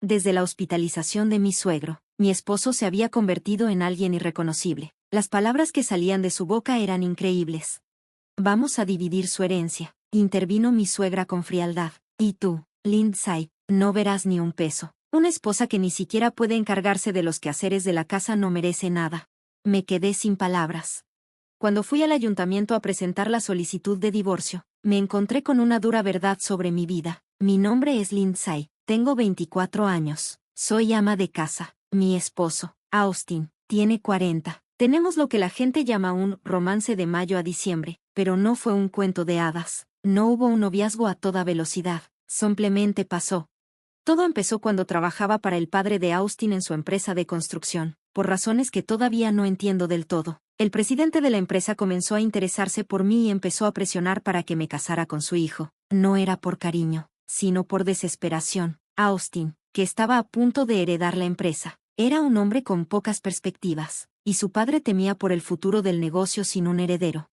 Desde la hospitalización de mi suegro, mi esposo se había convertido en alguien irreconocible. Las palabras que salían de su boca eran increíbles. Vamos a dividir su herencia, intervino mi suegra con frialdad. Y tú, Lindsay, no verás ni un peso. Una esposa que ni siquiera puede encargarse de los quehaceres de la casa no merece nada. Me quedé sin palabras. Cuando fui al ayuntamiento a presentar la solicitud de divorcio, me encontré con una dura verdad sobre mi vida. Mi nombre es Lindsay, tengo 24 años, soy ama de casa. Mi esposo, Austin, tiene 40. Tenemos lo que la gente llama un romance de mayo a diciembre, pero no fue un cuento de hadas. No hubo un noviazgo a toda velocidad, simplemente pasó. Todo empezó cuando trabajaba para el padre de Austin en su empresa de construcción, por razones que todavía no entiendo del todo. El presidente de la empresa comenzó a interesarse por mí y empezó a presionar para que me casara con su hijo. No era por cariño, sino por desesperación. Austin, que estaba a punto de heredar la empresa, era un hombre con pocas perspectivas, y su padre temía por el futuro del negocio sin un heredero.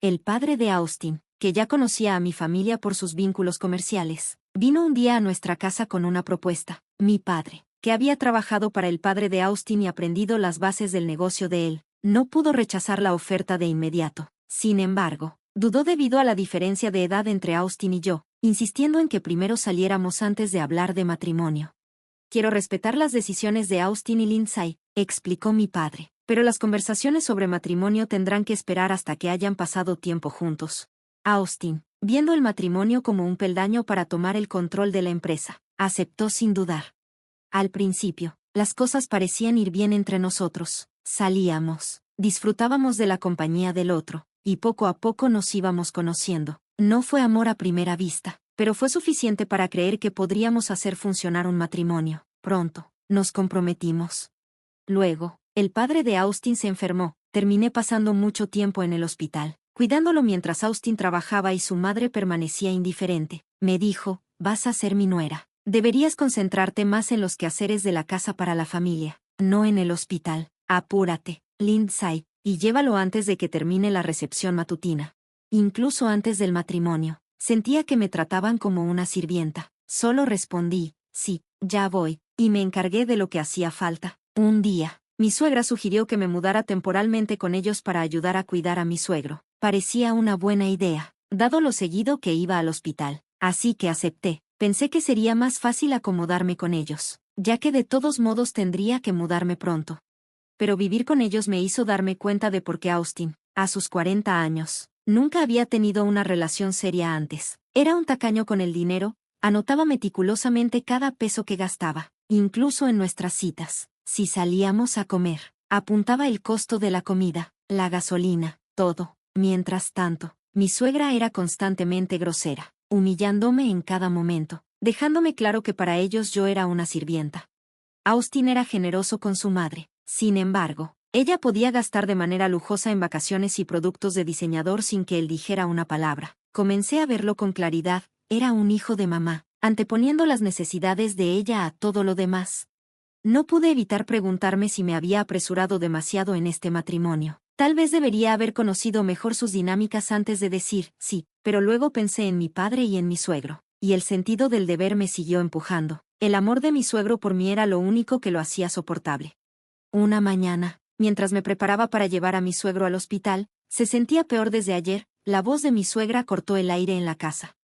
El padre de Austin, que ya conocía a mi familia por sus vínculos comerciales, vino un día a nuestra casa con una propuesta. Mi padre, que había trabajado para el padre de Austin y aprendido las bases del negocio de él, no pudo rechazar la oferta de inmediato. Sin embargo, dudó debido a la diferencia de edad entre Austin y yo, insistiendo en que primero saliéramos antes de hablar de matrimonio. Quiero respetar las decisiones de Austin y Lindsay, explicó mi padre, pero las conversaciones sobre matrimonio tendrán que esperar hasta que hayan pasado tiempo juntos. Austin, viendo el matrimonio como un peldaño para tomar el control de la empresa, aceptó sin dudar. Al principio, las cosas parecían ir bien entre nosotros. Salíamos, disfrutábamos de la compañía del otro, y poco a poco nos íbamos conociendo. No fue amor a primera vista, pero fue suficiente para creer que podríamos hacer funcionar un matrimonio. Pronto, nos comprometimos. Luego, el padre de Austin se enfermó. Terminé pasando mucho tiempo en el hospital, cuidándolo mientras Austin trabajaba y su madre permanecía indiferente. Me dijo, vas a ser mi nuera. Deberías concentrarte más en los quehaceres de la casa para la familia, no en el hospital. Apúrate, Lindsay, y llévalo antes de que termine la recepción matutina. Incluso antes del matrimonio, sentía que me trataban como una sirvienta. Solo respondí, sí, ya voy, y me encargué de lo que hacía falta. Un día, mi suegra sugirió que me mudara temporalmente con ellos para ayudar a cuidar a mi suegro. Parecía una buena idea, dado lo seguido que iba al hospital. Así que acepté. Pensé que sería más fácil acomodarme con ellos, ya que de todos modos tendría que mudarme pronto. Pero vivir con ellos me hizo darme cuenta de por qué Austin, a sus 40 años, nunca había tenido una relación seria antes. Era un tacaño con el dinero, anotaba meticulosamente cada peso que gastaba, incluso en nuestras citas. Si salíamos a comer, apuntaba el costo de la comida, la gasolina, todo. Mientras tanto, mi suegra era constantemente grosera, humillándome en cada momento, dejándome claro que para ellos yo era una sirvienta. Austin era generoso con su madre. Sin embargo, ella podía gastar de manera lujosa en vacaciones y productos de diseñador sin que él dijera una palabra. Comencé a verlo con claridad, era un hijo de mamá, anteponiendo las necesidades de ella a todo lo demás. No pude evitar preguntarme si me había apresurado demasiado en este matrimonio. Tal vez debería haber conocido mejor sus dinámicas antes de decir sí, pero luego pensé en mi padre y en mi suegro, y el sentido del deber me siguió empujando. El amor de mi suegro por mí era lo único que lo hacía soportable. Una mañana, mientras me preparaba para llevar a mi suegro al hospital, se sentía peor desde ayer. La voz de mi suegra cortó el aire en la casa.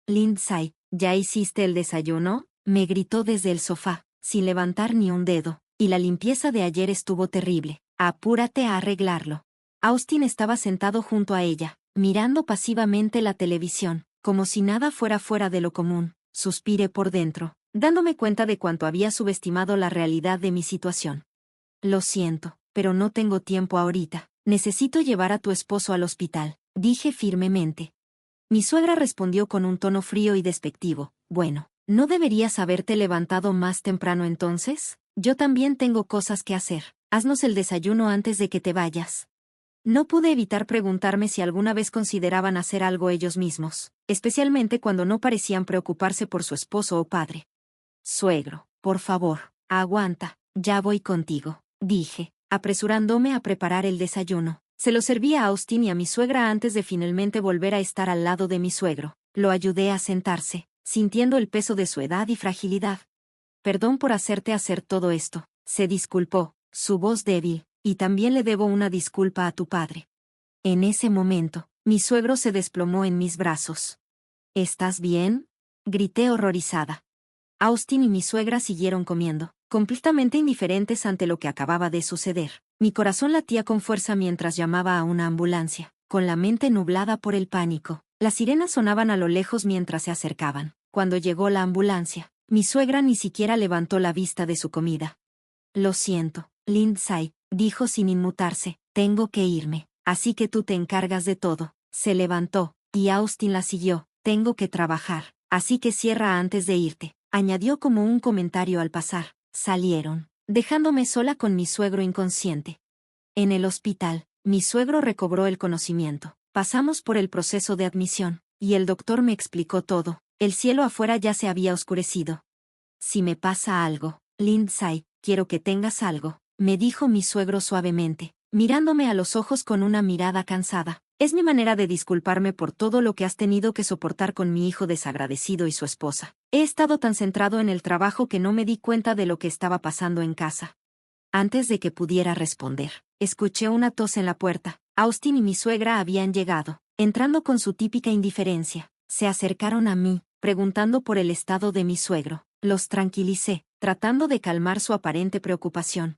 Lindsay, ¿ya hiciste el desayuno?, me gritó desde el sofá, sin levantar ni un dedo, y la limpieza de ayer estuvo terrible. Apúrate a arreglarlo. Austin estaba sentado junto a ella, mirando pasivamente la televisión, como si nada fuera fuera de lo común. Suspiré por dentro, dándome cuenta de cuánto había subestimado la realidad de mi situación. Lo siento, pero no tengo tiempo ahorita. Necesito llevar a tu esposo al hospital, dije firmemente. Mi suegra respondió con un tono frío y despectivo. Bueno, ¿no deberías haberte levantado más temprano entonces? Yo también tengo cosas que hacer. Haznos el desayuno antes de que te vayas. No pude evitar preguntarme si alguna vez consideraban hacer algo ellos mismos, especialmente cuando no parecían preocuparse por su esposo o padre. Suegro, por favor, aguanta, ya voy contigo, dije, apresurándome a preparar el desayuno. Se lo serví a Austin y a mi suegra antes de finalmente volver a estar al lado de mi suegro. Lo ayudé a sentarse, sintiendo el peso de su edad y fragilidad. perdón por hacerte hacer todo esto. Se disculpó, su voz débil, y también le debo una disculpa a tu padre. En ese momento, mi suegro se desplomó en mis brazos. ¿Estás bien?, grité horrorizada. Austin y mi suegra siguieron comiendo, completamente indiferentes ante lo que acababa de suceder. Mi corazón latía con fuerza mientras llamaba a una ambulancia, con la mente nublada por el pánico. Las sirenas sonaban a lo lejos mientras se acercaban. Cuando llegó la ambulancia, mi suegra ni siquiera levantó la vista de su comida. Lo siento, Lindsay, dijo sin inmutarse, tengo que irme, así que tú te encargas de todo. Se levantó, y Austin la siguió, tengo que trabajar, así que cierra antes de irte, añadió como un comentario al pasar. Salieron, dejándome sola con mi suegro inconsciente. En el hospital, mi suegro recobró el conocimiento. Pasamos por el proceso de admisión, y el doctor me explicó todo. El cielo afuera ya se había oscurecido. Si me pasa algo, Lindsay, quiero que tengas algo, me dijo mi suegro suavemente, mirándome a los ojos con una mirada cansada. Es mi manera de disculparme por todo lo que has tenido que soportar con mi hijo desagradecido y su esposa. He estado tan centrado en el trabajo que no me di cuenta de lo que estaba pasando en casa. Antes de que pudiera responder, escuché una tos en la puerta. Austin y mi suegra habían llegado, entrando con su típica indiferencia. Se acercaron a mí, preguntando por el estado de mi suegro. Los tranquilicé, tratando de calmar su aparente preocupación.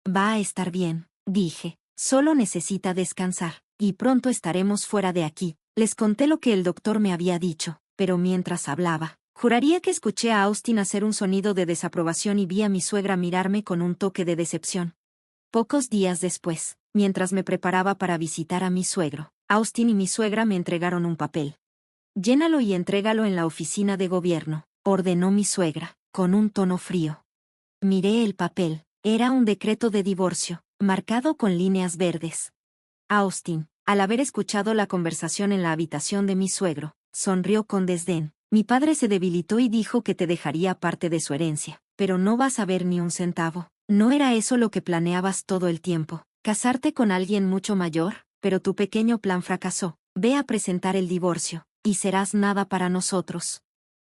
Va a estar bien, dije. Solo necesita descansar, y pronto estaremos fuera de aquí. Les conté lo que el doctor me había dicho, pero mientras hablaba, juraría que escuché a Austin hacer un sonido de desaprobación y vi a mi suegra mirarme con un toque de decepción. Pocos días después, mientras me preparaba para visitar a mi suegro, Austin y mi suegra me entregaron un papel. Llénalo y entrégalo en la oficina de gobierno, ordenó mi suegra, con un tono frío. Miré el papel, era un decreto de divorcio, marcado con líneas verdes. Austin, al haber escuchado la conversación en la habitación de mi suegro, sonrió con desdén. Mi padre se debilitó y dijo que te dejaría parte de su herencia, pero no vas a ver ni un centavo. ¿No era eso lo que planeabas todo el tiempo? ¿Casarte con alguien mucho mayor? Pero tu pequeño plan fracasó. Ve a presentar el divorcio, y serás nada para nosotros.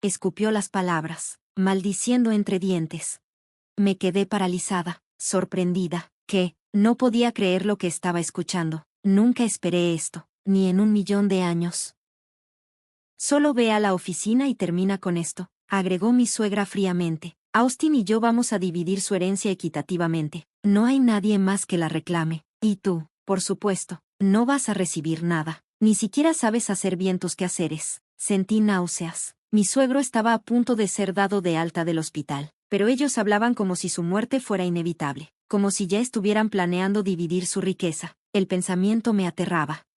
Escupió las palabras, maldiciendo entre dientes. Me quedé paralizada, sorprendida, no podía creer lo que estaba escuchando. Nunca esperé esto, ni en 1.000.000 de años. Solo ve a la oficina y termina con esto, agregó mi suegra fríamente. Austin y yo vamos a dividir su herencia equitativamente. No hay nadie más que la reclame. Y tú, por supuesto, no vas a recibir nada. Ni siquiera sabes hacer bien tus quehaceres. Sentí náuseas. Mi suegro estaba a punto de ser dado de alta del hospital, pero ellos hablaban como si su muerte fuera inevitable, como si ya estuvieran planeando dividir su riqueza. El pensamiento me aterraba.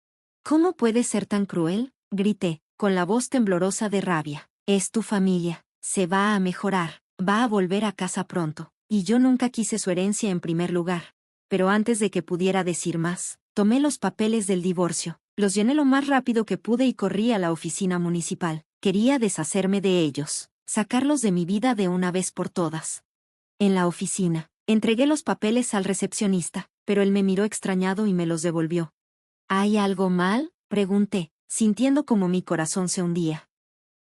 ¿Cómo puedes ser tan cruel?, grité, con la voz temblorosa de rabia. Es tu familia, se va a mejorar, va a volver a casa pronto, y yo nunca quise su herencia en primer lugar. Pero antes de que pudiera decir más, tomé los papeles del divorcio, los llené lo más rápido que pude y corrí a la oficina municipal. Quería deshacerme de ellos, sacarlos de mi vida de una vez por todas. En la oficina, entregué los papeles al recepcionista, pero él me miró extrañado y me los devolvió. ¿Hay algo mal?, pregunté, sintiendo como mi corazón se hundía.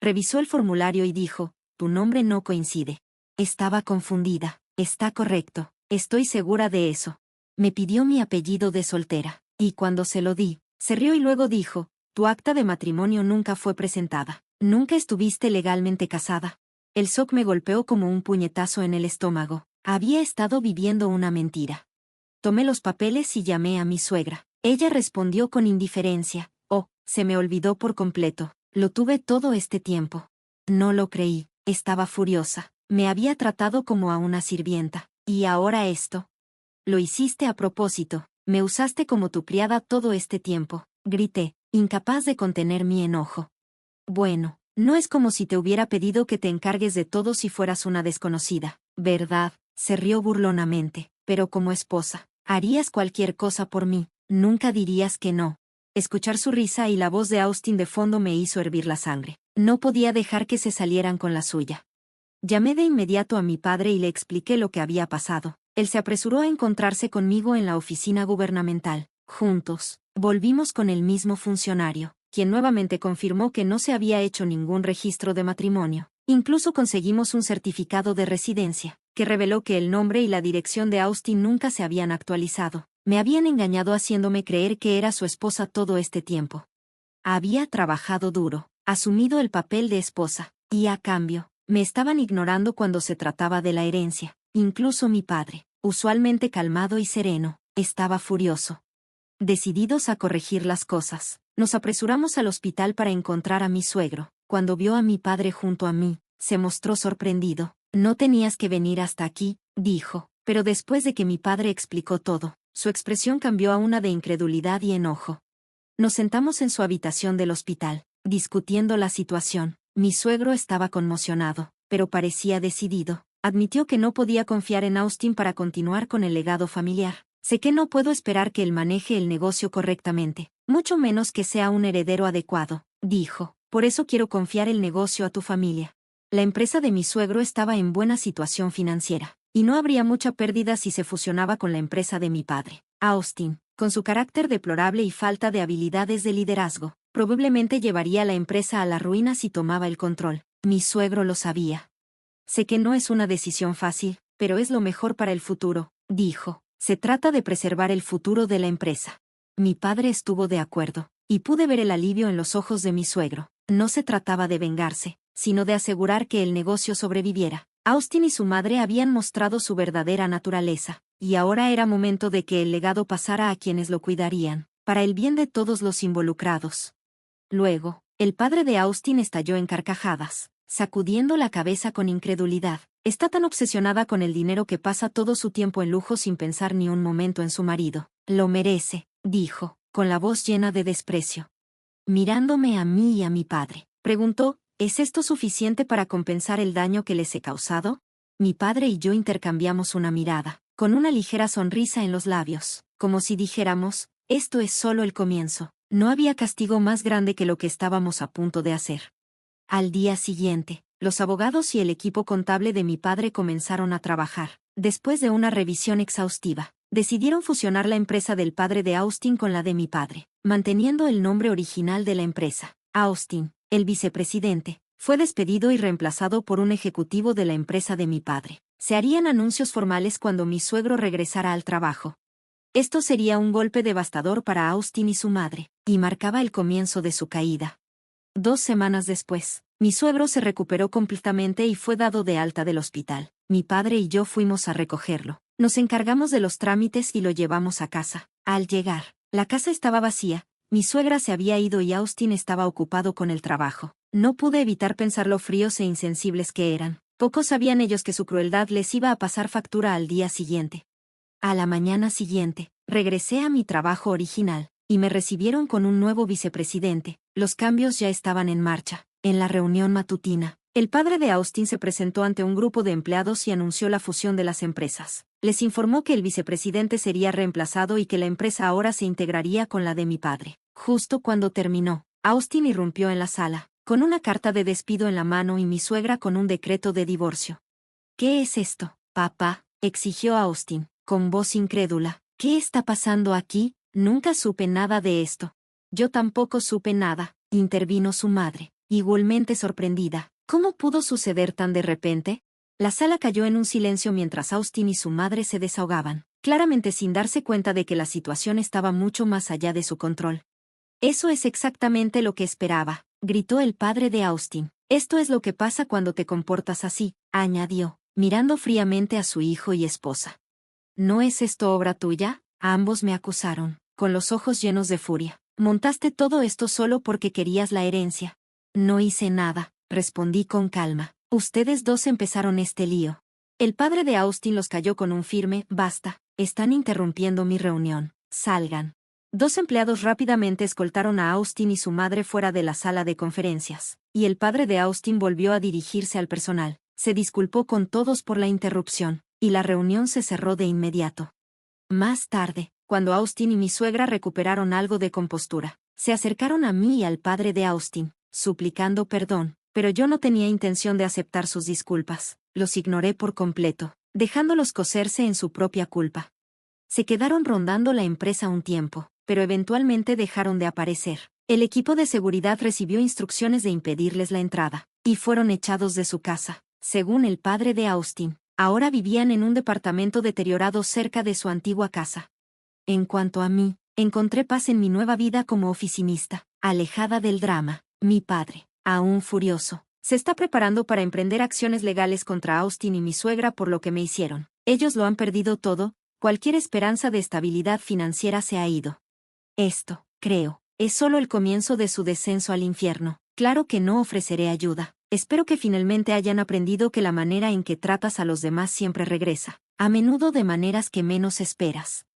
Revisó el formulario y dijo, tu nombre no coincide. Estaba confundida. Está correcto, estoy segura de eso. Me pidió mi apellido de soltera, y cuando se lo di, se rió y luego dijo, tu acta de matrimonio nunca fue presentada. Nunca estuviste legalmente casada. El shock me golpeó como un puñetazo en el estómago. Había estado viviendo una mentira. Tomé los papeles y llamé a mi suegra. Ella respondió con indiferencia. Oh, se me olvidó por completo. Lo tuve todo este tiempo. No lo creí. Estaba furiosa. Me había tratado como a una sirvienta. ¿Y ahora esto? Lo hiciste a propósito. Me usaste como tu criada todo este tiempo, grité, incapaz de contener mi enojo. Bueno, no es como si te hubiera pedido que te encargues de todo si fueras una desconocida, ¿verdad? Se rió burlonamente. Pero como esposa, harías cualquier cosa por mí, nunca dirías que no. Escuchar su risa y la voz de Austin de fondo me hizo hervir la sangre. No podía dejar que se salieran con la suya. Llamé de inmediato a mi padre y le expliqué lo que había pasado. Él se apresuró a encontrarse conmigo en la oficina gubernamental. Juntos, volvimos con el mismo funcionario, quien nuevamente confirmó que no se había hecho ningún registro de matrimonio. Incluso conseguimos un certificado de residencia, que reveló que el nombre y la dirección de Austin nunca se habían actualizado. Me habían engañado haciéndome creer que era su esposa todo este tiempo. Había trabajado duro, asumido el papel de esposa, y a cambio, me estaban ignorando cuando se trataba de la herencia. Incluso mi padre, usualmente calmado y sereno, estaba furioso. Decididos a corregir las cosas, nos apresuramos al hospital para encontrar a mi suegro. Cuando vio a mi padre junto a mí, se mostró sorprendido. No tenías que venir hasta aquí, dijo, pero después de que mi padre explicó todo, su expresión cambió a una de incredulidad y enojo. Nos sentamos en su habitación del hospital, discutiendo la situación. Mi suegro estaba conmocionado, pero parecía decidido. Admitió que no podía confiar en Austin para continuar con el legado familiar. Sé que no puedo esperar que él maneje el negocio correctamente, mucho menos que sea un heredero adecuado, dijo. Por eso quiero confiar el negocio a tu familia. La empresa de mi suegro estaba en buena situación financiera, y no habría mucha pérdida si se fusionaba con la empresa de mi padre. Austin, con su carácter deplorable y falta de habilidades de liderazgo, probablemente llevaría la empresa a la ruina si tomaba el control. Mi suegro lo sabía. Sé que no es una decisión fácil, pero es lo mejor para el futuro, dijo. Se trata de preservar el futuro de la empresa. Mi padre estuvo de acuerdo, y pude ver el alivio en los ojos de mi suegro. No se trataba de vengarse, sino de asegurar que el negocio sobreviviera. Austin y su madre habían mostrado su verdadera naturaleza, y ahora era momento de que el legado pasara a quienes lo cuidarían, para el bien de todos los involucrados. Luego, el padre de Austin estalló en carcajadas, sacudiendo la cabeza con incredulidad. Está tan obsesionada con el dinero que pasa todo su tiempo en lujo sin pensar ni un momento en su marido. Lo merece, dijo, con la voz llena de desprecio. Mirándome a mí y a mi padre, preguntó, ¿es esto suficiente para compensar el daño que les he causado? Mi padre y yo intercambiamos una mirada, con una ligera sonrisa en los labios, como si dijéramos, esto es solo el comienzo. No había castigo más grande que lo que estábamos a punto de hacer. Al día siguiente, los abogados y el equipo contable de mi padre comenzaron a trabajar. Después de una revisión exhaustiva, decidieron fusionar la empresa del padre de Austin con la de mi padre, manteniendo el nombre original de la empresa. Austin, el vicepresidente, fue despedido y reemplazado por un ejecutivo de la empresa de mi padre. Se harían anuncios formales cuando mi suegro regresara al trabajo. Esto sería un golpe devastador para Austin y su madre, y marcaba el comienzo de su caída. 2 semanas después, mi suegro se recuperó completamente y fue dado de alta del hospital. Mi padre y yo fuimos a recogerlo. Nos encargamos de los trámites y lo llevamos a casa. Al llegar, la casa estaba vacía, mi suegra se había ido y Austin estaba ocupado con el trabajo. No pude evitar pensar lo fríos e insensibles que eran. Pocos sabían ellos que su crueldad les iba a pasar factura al día siguiente. A la mañana siguiente, regresé a mi trabajo original, y me recibieron con un nuevo vicepresidente. Los cambios ya estaban en marcha. En la reunión matutina, el padre de Austin se presentó ante un grupo de empleados y anunció la fusión de las empresas. Les informó que el vicepresidente sería reemplazado y que la empresa ahora se integraría con la de mi padre. Justo cuando terminó, Austin irrumpió en la sala, con una carta de despido en la mano y mi suegra con un decreto de divorcio. ¿Qué es esto, papá?, exigió Austin, con voz incrédula. ¿Qué está pasando aquí? Nunca supe nada de esto. Yo tampoco supe nada, intervino su madre, igualmente sorprendida. ¿Cómo pudo suceder tan de repente? La sala cayó en un silencio mientras Austin y su madre se desahogaban, claramente sin darse cuenta de que la situación estaba mucho más allá de su control. Eso es exactamente lo que esperaba, gritó el padre de Austin. Esto es lo que pasa cuando te comportas así, añadió, mirando fríamente a su hijo y esposa. ¿No es esto obra tuya? Ambos me acusaron, con los ojos llenos de furia. Montaste todo esto solo porque querías la herencia. No hice nada, respondí con calma. Ustedes dos empezaron este lío. El padre de Austin los calló con un firme, basta, están interrumpiendo mi reunión, salgan. 2 empleados rápidamente escoltaron a Austin y su madre fuera de la sala de conferencias, y el padre de Austin volvió a dirigirse al personal. Se disculpó con todos por la interrupción, y la reunión se cerró de inmediato. Más tarde, cuando Austin y mi suegra recuperaron algo de compostura, se acercaron a mí y al padre de Austin, suplicando perdón, pero yo no tenía intención de aceptar sus disculpas. Los ignoré por completo, dejándolos coserse en su propia culpa. Se quedaron rondando la empresa un tiempo, pero eventualmente dejaron de aparecer. El equipo de seguridad recibió instrucciones de impedirles la entrada. y fueron echados de su casa. Según el padre de Austin, ahora vivían en un departamento deteriorado cerca de su antigua casa. En cuanto a mí, encontré paz en mi nueva vida como oficinista, alejada del drama. Mi padre, aún furioso, se está preparando para emprender acciones legales contra Austin y mi suegra por lo que me hicieron. Ellos lo han perdido todo, cualquier esperanza de estabilidad financiera se ha ido. Esto, creo, es solo el comienzo de su descenso al infierno. Claro que no ofreceré ayuda. Espero que finalmente hayan aprendido que la manera en que tratas a los demás siempre regresa, a menudo de maneras que menos esperas.